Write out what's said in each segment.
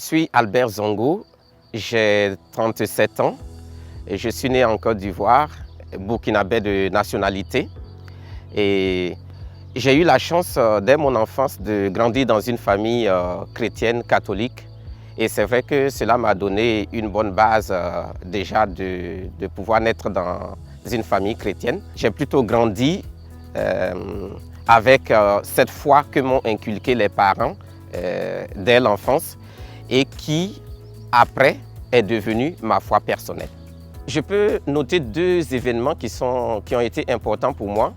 suis Albert Zongo, j'ai 37 ans et je suis né en Côte d'Ivoire, burkinabé de nationalité. Et j'ai eu la chance dès mon enfance de grandir dans une famille chrétienne, catholique. Et c'est vrai que cela m'a donné une bonne base déjà de pouvoir naître dans une famille chrétienne. J'ai plutôt grandi avec cette foi que m'ont inculqué les parents dès l'enfance et qui, après, est devenue ma foi personnelle. Je peux noter deux événements qui ont été importants pour moi.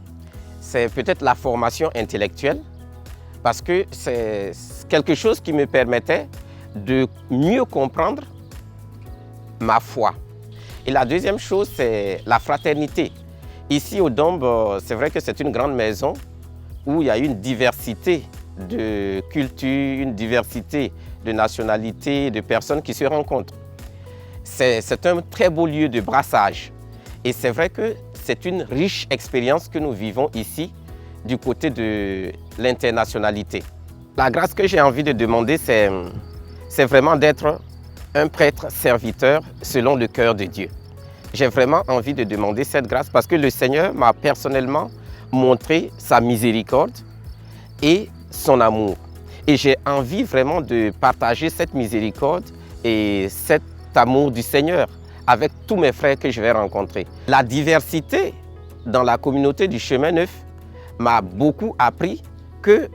C'est peut-être la formation intellectuelle, parce que c'est quelque chose qui me permettait de mieux comprendre ma foi. Et la deuxième chose, c'est la fraternité. Ici au Dombe, c'est vrai que c'est une grande maison où il y a une diversité de cultures, une diversité de nationalités, de personnes qui se rencontrent. C'est un très beau lieu de brassage. Et c'est vrai que c'est une riche expérience que nous vivons ici du côté de l'internationalité. La grâce que j'ai envie de demander, c'est vraiment d'être un prêtre serviteur selon le cœur de Dieu. J'ai vraiment envie de demander cette grâce parce que le Seigneur m'a personnellement montré sa miséricorde et son amour. Et j'ai envie vraiment de partager cette miséricorde et cet amour du Seigneur avec tous mes frères que je vais rencontrer. La diversité dans la communauté du Chemin Neuf m'a beaucoup appris que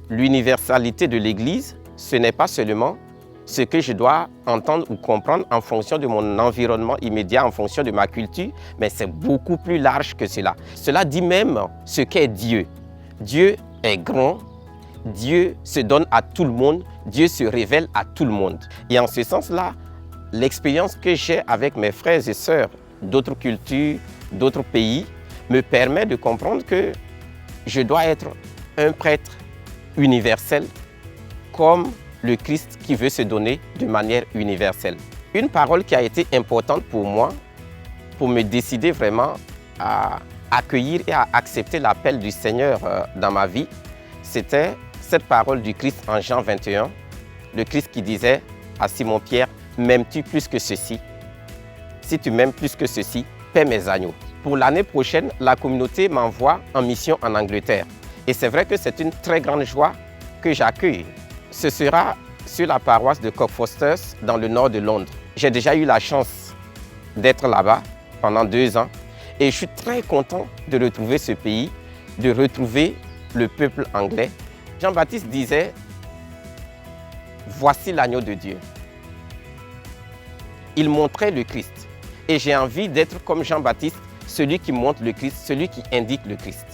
l'universalité de l'Église, ce n'est pas seulement ce que je dois entendre ou comprendre en fonction de mon environnement immédiat, en fonction de ma culture, mais c'est beaucoup plus large que cela. Cela dit même ce qu'est Dieu. Dieu est grand, Dieu se donne à tout le monde, Dieu se révèle à tout le monde. Et en ce sens-là, l'expérience que j'ai avec mes frères et sœurs d'autres cultures, d'autres pays, me permet de comprendre que je dois être un prêtre universel comme le Christ qui veut se donner de manière universelle. Une parole qui a été importante pour moi, pour me décider vraiment à accueillir et à accepter l'appel du Seigneur dans ma vie, c'était cette parole du Christ en Jean 21, le Christ qui disait à Simon-Pierre, « M'aimes-tu plus que ceci? Si tu m'aimes plus que ceci, paie mes agneaux. » Pour l'année prochaine, la communauté m'envoie en mission en Angleterre. Et c'est vrai que c'est une très grande joie que j'accueille. Ce sera sur la paroisse de Cockfosters dans le nord de Londres. J'ai déjà eu la chance d'être là-bas pendant 2 ans et je suis très content de retrouver ce pays, de retrouver le peuple anglais. Jean-Baptiste disait « Voici l'agneau de Dieu ». Il montrait le Christ et j'ai envie d'être comme Jean-Baptiste, celui qui montre le Christ, celui qui indique le Christ.